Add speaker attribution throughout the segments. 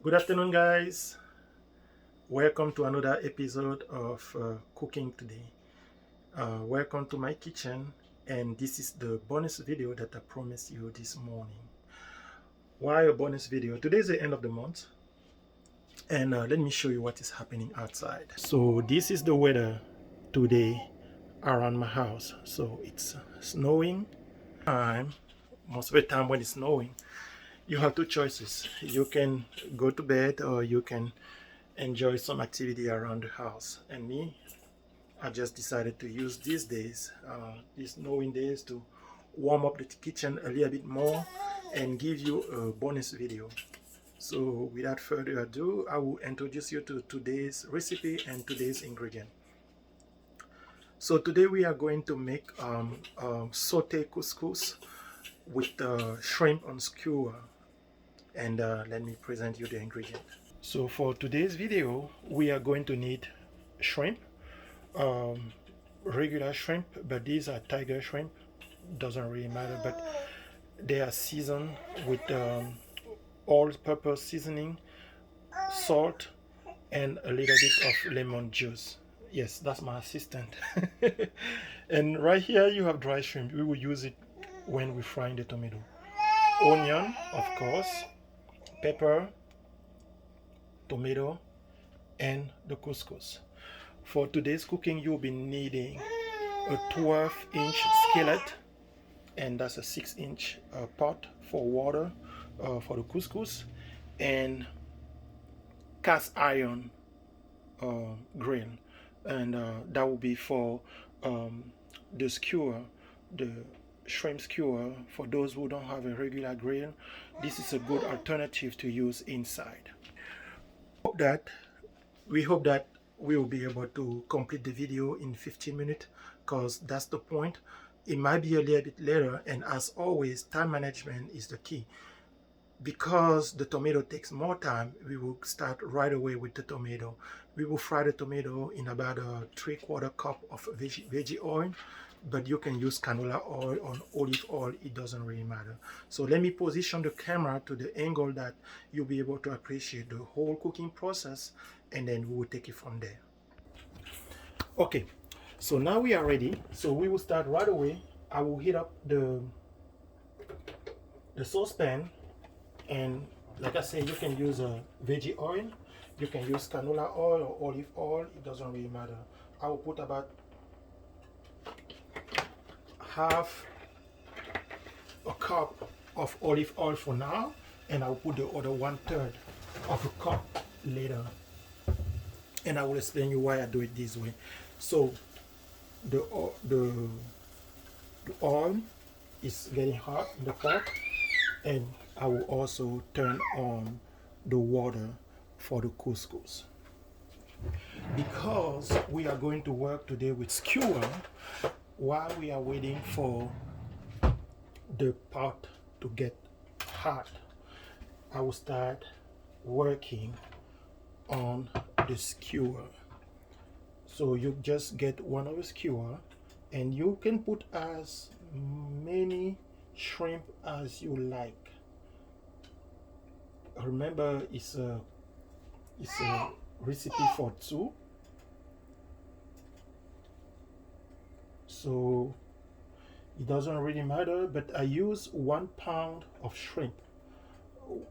Speaker 1: Good afternoon, guys. Welcome to another episode of Cooking Today. Welcome to my kitchen, and this is the bonus video that I promised you this morning. Why a bonus video? Today is the end of the month, and let me show you what is happening outside. So this is the weather today around my house. So it's snowing. Most of the time when it's snowing, you have two choices. You can go to bed or you can enjoy some activity around the house. And me, I just decided to use these days, these snowing days, to warm up the kitchen a little bit more and give you a bonus video. So without further ado, I will introduce you to today's recipe and today's ingredient. So today we are going to make sauté couscous with shrimp on skewer. And let me present you the ingredient. So for today's video, we are going to need shrimp, regular shrimp, but these are tiger shrimp. Doesn't really matter, but they are seasoned with all-purpose seasoning, salt, and a little bit of lemon juice. Yes, that's my assistant. And right here you have dry shrimp. We will use it when we fry the tomato. Onion, of course, pepper, tomato, and the couscous. For today's cooking, you'll be needing a 12-inch skillet, and that's a 6-inch pot for water for the couscous, and cast iron grill, and that will be for the skewer, the shrimp skewer. For those who don't have a regular grill, this is a good alternative to use inside. We hope that we will be able to complete the video in 15 minutes, because that's the point. It might be a little bit later, and as always, time management is the key. Because the tomato takes more time, we will start right away with the tomato. We will fry the tomato in about a 3/4 cup of veggie oil, but you can use canola oil or olive oil, it doesn't really matter. So let me position the camera to the angle that you'll be able to appreciate the whole cooking process, and then we will take it from there. Okay, so now we are ready. So we will start right away. I will heat up the saucepan, and like I said, you can use a veggie oil, you can use canola oil or olive oil, it doesn't really matter. I will put about half a cup of olive oil for now, and I'll put the other 1/3 of a cup later, and I will explain you why I do it this way. So the oil is getting hot in the pot, and I will also turn on the water for the couscous. Because we are going to work today with skewer, while we are waiting for the pot to get hot, I will start working on the skewer. So you just get one of the skewer, and you can put as many shrimp as you like. Remember, it's a recipe for 2. So it doesn't really matter, but I use 1 pound of shrimp.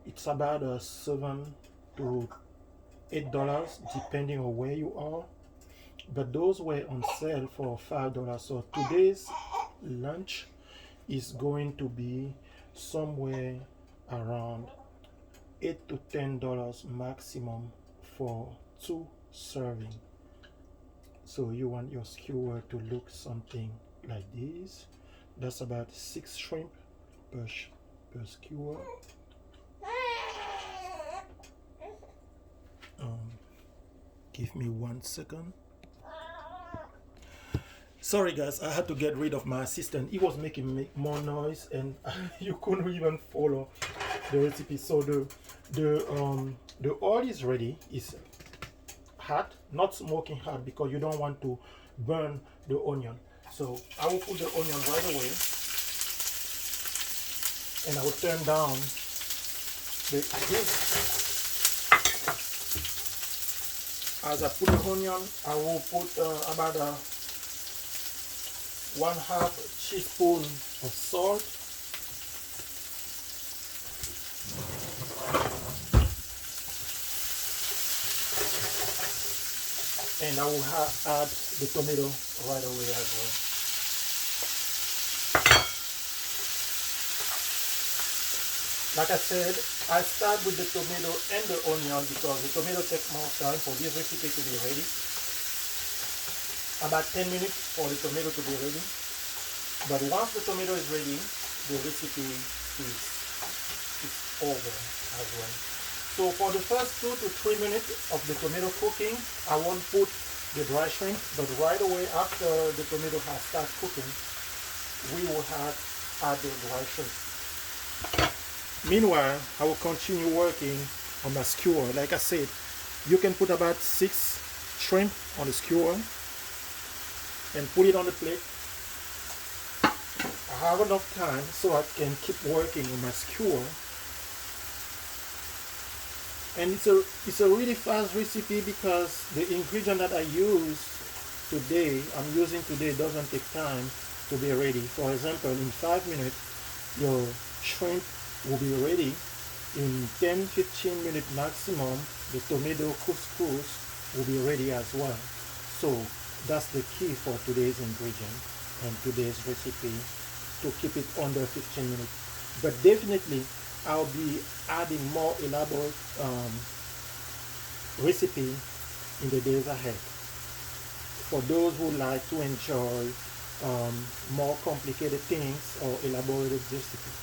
Speaker 1: It's about $7 to $8 depending on where you are, but those were on sale for $5. So today's lunch is going to be somewhere around $8 to $10 maximum for 2 serving. So you want your skewer to look something like this. That's about 6 shrimp per skewer. Give me 1 second. Sorry guys, I had to get rid of my assistant. He was making more noise, and you couldn't even follow the recipe. So the oil is ready. It's hot, not smoking hot, because you don't want to burn the onion. So I will put the onion right away, and I will turn down the heat. As I put the onion, I will put about a 1/2 teaspoon of salt, and I will add the tomato right away as well. Like I said, I start with the tomato and the onion because the tomato takes more time for this recipe to be ready. About 10 minutes for the tomato to be ready. But once the tomato is ready, the recipe is over as well. So for the first 2 to 3 minutes of the tomato cooking, I won't put the dry shrimp, but right away after the tomato has started cooking, we will add the dry shrimp. Meanwhile, I will continue working on my skewer. Like I said, you can put about 6 shrimp on the skewer and put it on the plate. I have enough time so I can keep working on my skewer. And it's a really fast recipe because the ingredient that I'm using today doesn't take time to be ready. For example, in 5 minutes, your shrimp will be ready. In 10-15 minutes maximum, the tomato couscous will be ready as well. So that's the key for today's ingredient and today's recipe, to keep it under 15 minutes. But definitely I'll be adding more elaborate recipe in the days ahead for those who like to enjoy more complicated things or elaborated recipes.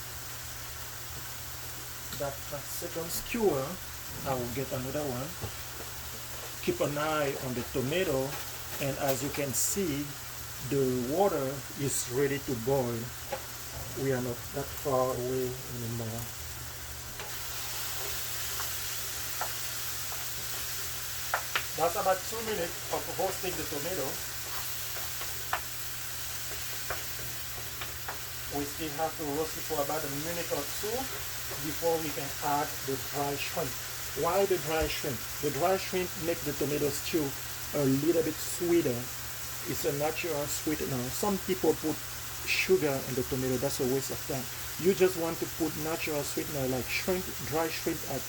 Speaker 1: That's my second skewer. I will get another one. Keep an eye on the tomato, and as you can see, the water is ready to boil. We are not that far away anymore. That's about 2 minutes of roasting the tomato. We still have to roast it for about a minute or two before we can add the dry shrimp. Why the dry shrimp? The dry shrimp makes the tomato stew a little bit sweeter. It's a natural sweetener. Some people put sugar in the tomato. That's a waste of time. You just want to put natural sweetener like shrimp, dry shrimp at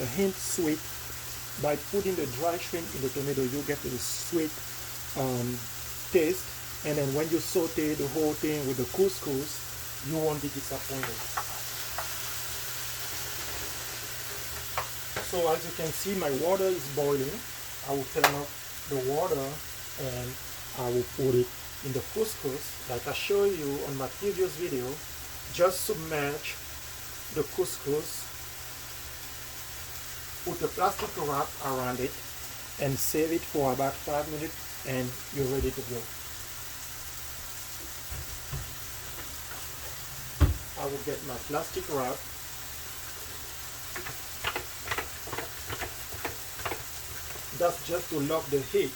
Speaker 1: a hint sweet. By putting the dry shrimp in the tomato, you get the sweet taste, and then when you saute the whole thing with the couscous, you won't be disappointed. So as you can see, my water is boiling. I will turn off the water and I will put it in the couscous. Like I showed you on my previous video, just submerge the couscous, put a plastic wrap around it, and save it for about 5 minutes, and you're ready to go. I will get my plastic wrap. That's just to lock the heat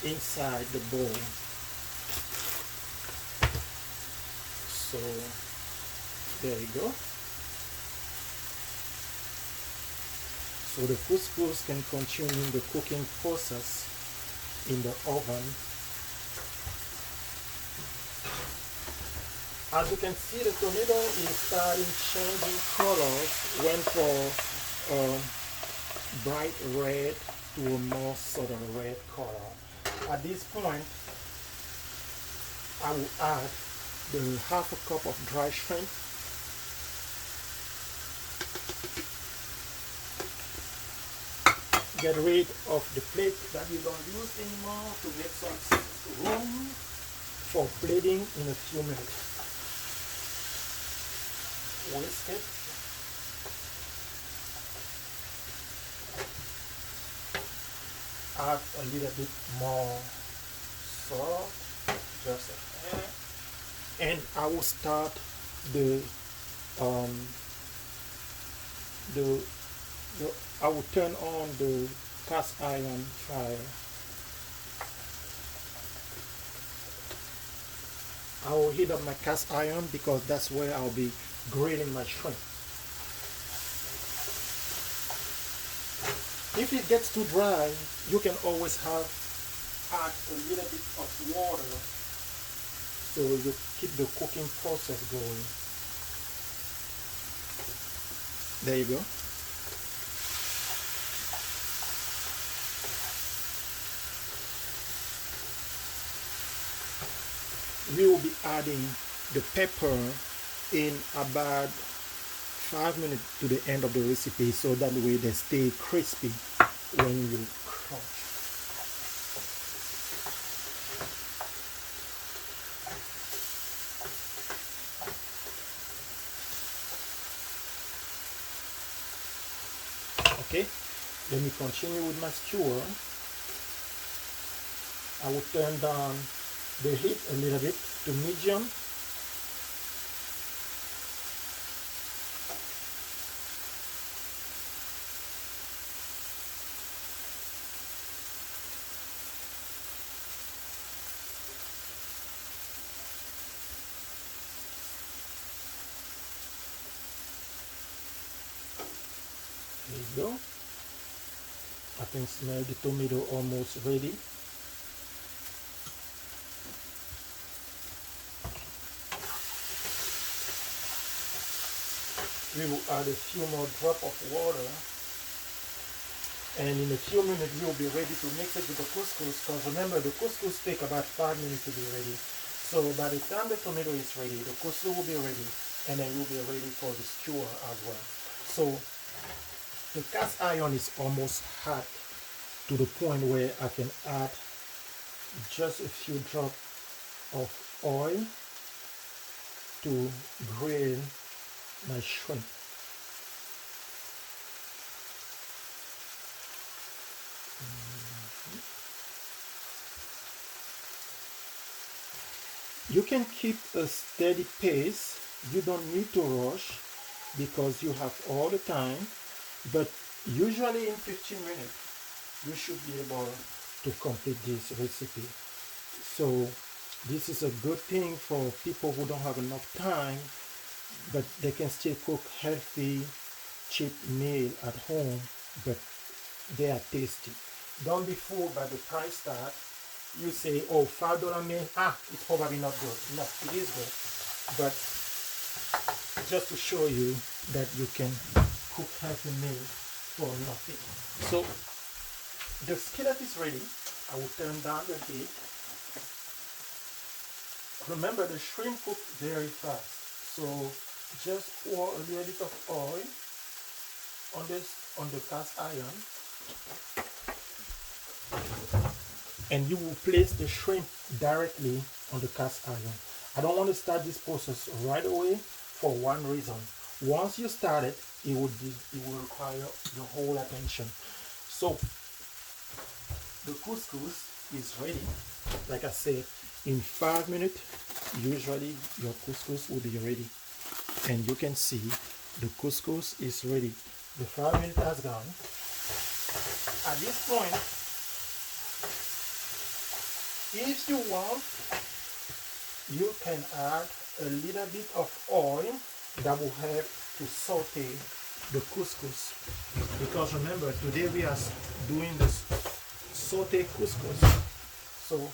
Speaker 1: inside the bowl. So there you go. So the couscous can continue the cooking process in the oven. As you can see, the tomato is starting changing colors, went for bright red to a more southern red color. At this point, I will add the 1/2 cup of dry shrimp. Get rid of the plate that you don't use anymore to make some room for plating in a few minutes. Whisk it. Add a little bit more salt, just a hair, and I will start I will turn on the cast iron fire. I will heat up my cast iron because that's where I'll be grilling my shrimp. If it gets too dry, you can always add a little bit of water so you keep the cooking process going. There you go. We will be adding the pepper in about 5 minutes to the end of the recipe, so that way they stay crispy when you crunch. Okay, let me continue with my skewer. I will turn down the heat a little bit to medium. There you go. I can smell the tomato almost ready. We will add a few more drops of water, and in a few minutes we will be ready to mix it with the couscous, because remember the couscous takes about 5 minutes to be ready. So by the time the tomato is ready, the couscous will be ready, and then you'll be ready for the skewer as well. So the cast iron is almost hot to the point where I can add just a few drops of oil to grill my shrimp. You can keep a steady pace. You don't need to rush because you have all the time, but usually in 15 minutes you should be able to complete this recipe. So this is a good thing for people who don't have enough time, but they can still cook healthy, cheap meal at home, but they are tasty. Don't be fooled by the price tag. You say, oh, $5 meal, it's probably not good. No, it is good. But just to show you that you can cook healthy meal for nothing. So the skillet is ready. I will turn down the heat. Remember, the shrimp cook very fast. So just pour a little bit of oil on the cast iron, and you will place the shrimp directly on the cast iron. I don't want to start this process right away for one reason. Once you start it, it will require your whole attention. So the couscous is ready. Like I said, in 5 minutes, usually your couscous will be ready. And you can see the couscous is ready. The 5 minutes has gone. At this point, if you want, you can add a little bit of oil that will help to saute the couscous. Because remember, today we are doing this saute couscous. So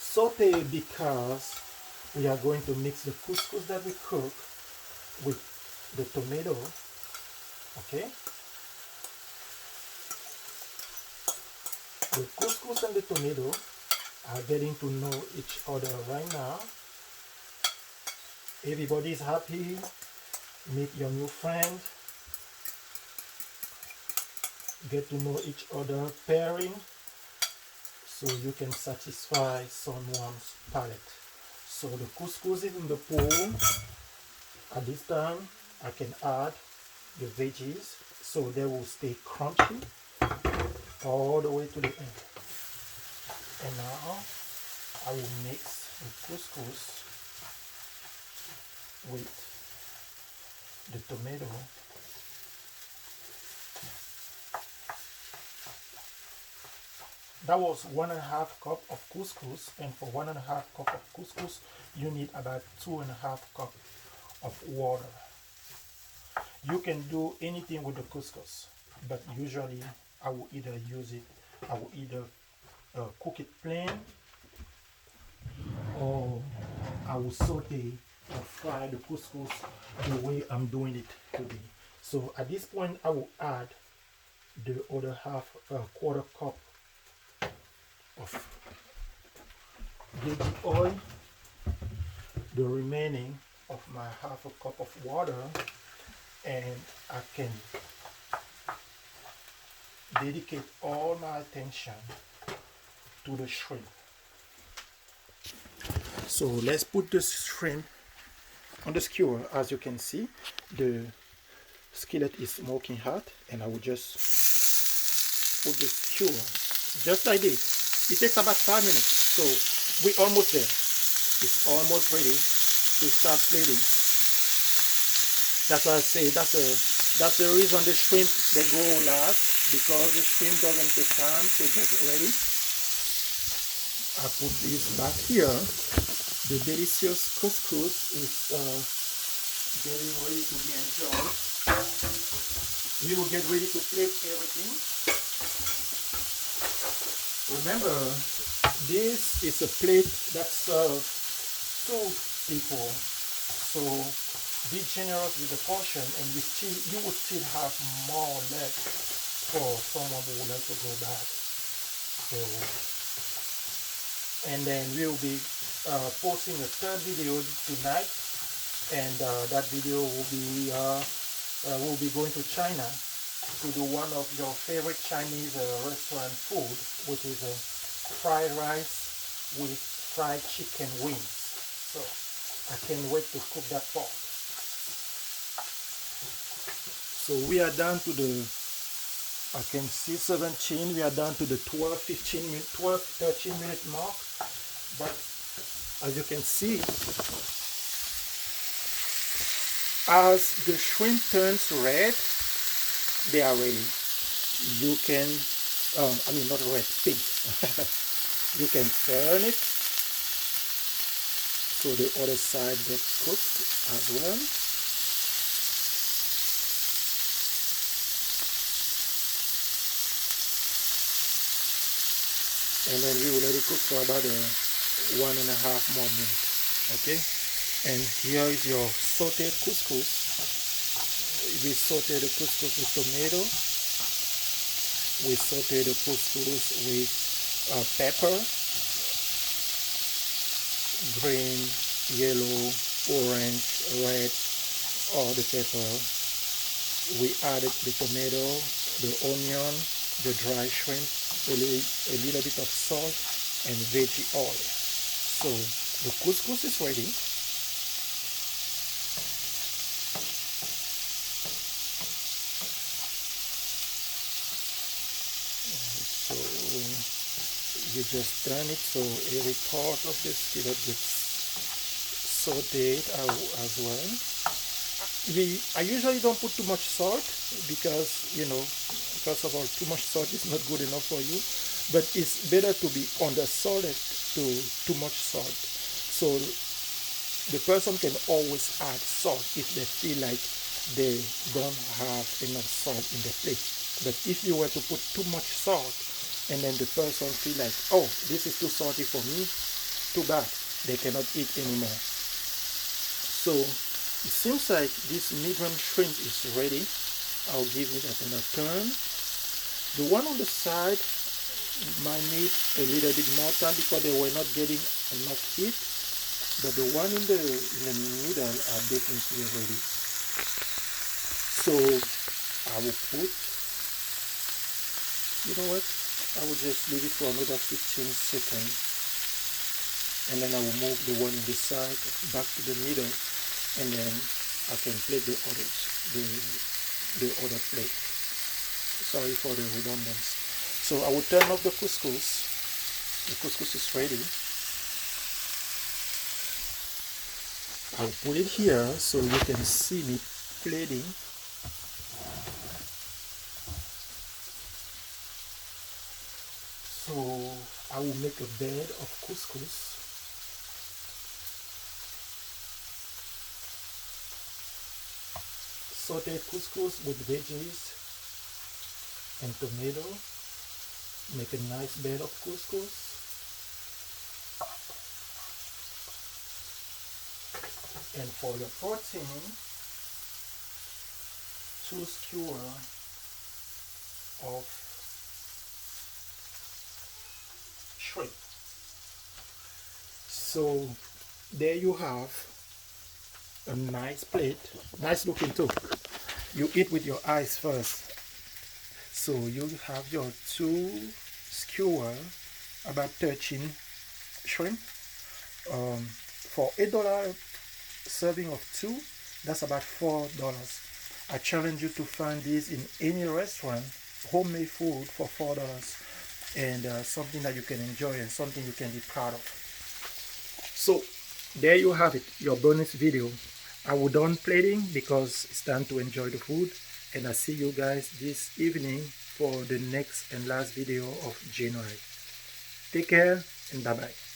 Speaker 1: saute because we are going to mix the couscous that we cook with the tomato. Okay? The couscous and the tomato are getting to know each other right now. Everybody is happy. Meet your new friend. Get to know each other, pairing, so you can satisfy someone's palate. So the couscous is in the pool. At this time, I can add the veggies so they will stay crunchy all the way to the end. And now I will mix the couscous with the tomato. That was 1.5 cup of couscous, and for 1.5 cup of couscous you need about 2.5 cup of water. You can do anything with the couscous. but usually I will either cook it plain, or I will saute or fry the couscous the way I'm doing it today. So at this point, I will add the other quarter cup of veggie oil, the remaining of my half a cup of water, and I can dedicate all my attention to the shrimp. So let's put the shrimp on the skewer. As you can see, the skillet is smoking hot, and I will just put the skewer just like this. It takes about 5 minutes, so we're almost there. It's almost ready to start plating. That's why I say that's the reason the shrimp they go last, because the shrimp doesn't take time to get ready. I put this back here. The delicious couscous is getting ready to be enjoyed. We will get ready to plate everything. Remember, this is a plate that serves 2 people, so be generous with the portion, and you would still have more left for someone who would like to go back. So, and then we'll be posting a 3rd video tonight, and that video will be going to China to do one of your favorite Chinese restaurant food, which is fried rice with fried chicken wings. So I can't wait to cook that part. So we are down to the, I can see 17, we are down to the 13 minute mark. But as you can see, as the shrimp turns red, they are ready. You can, not red, pink. You can turn it so the other side gets cooked as well. And then we will let it cook for about 1.5 more minutes. Okay, and here is your sauteed couscous. We saute the couscous with tomato. We saute the couscous with pepper, green, yellow, orange, red, or the pepper. We added the tomato, the onion, the dry shrimp, a little bit of salt, and veggie oil. So the couscous is ready. So you just turn it so every part of the skillet gets sauteed as well. I usually don't put too much salt because, first of all, too much salt is not good enough for you, but it's better to be undersalted to too much salt. So the person can always add salt if they feel like they don't have enough salt in the plate. But if you were to put too much salt and then the person feel like, oh, this is too salty for me, too bad, they cannot eat anymore. So it seems like this medium shrimp is ready. I'll give it another turn. The one on the side might need a little bit more time because they were not getting enough heat, but the one in the middle are definitely ready. So I will put, I will just leave it for another 15 seconds, and then I will move the one on the side back to the middle, and then I can plate the other plate. Sorry for the redundancy. So I will turn off the couscous. The couscous is ready. I'll put it here so you can see me plating. So I will make a bed of couscous. Sauteed couscous with veggies, and tomato. Make a nice bed of couscous. And for your protein, 2 skewer of shrimp. So there you have a nice plate, nice looking too. You eat with your eyes first. So you have your 2 skewer, about 13 shrimp. For $8 serving of 2, that's about $4. I challenge you to find this in any restaurant, homemade food for $4, and something that you can enjoy and something you can be proud of. So there you have it, your bonus video. I will done plating because it's time to enjoy the food, and I see you guys this evening for the next and last video of January. Take care and bye bye.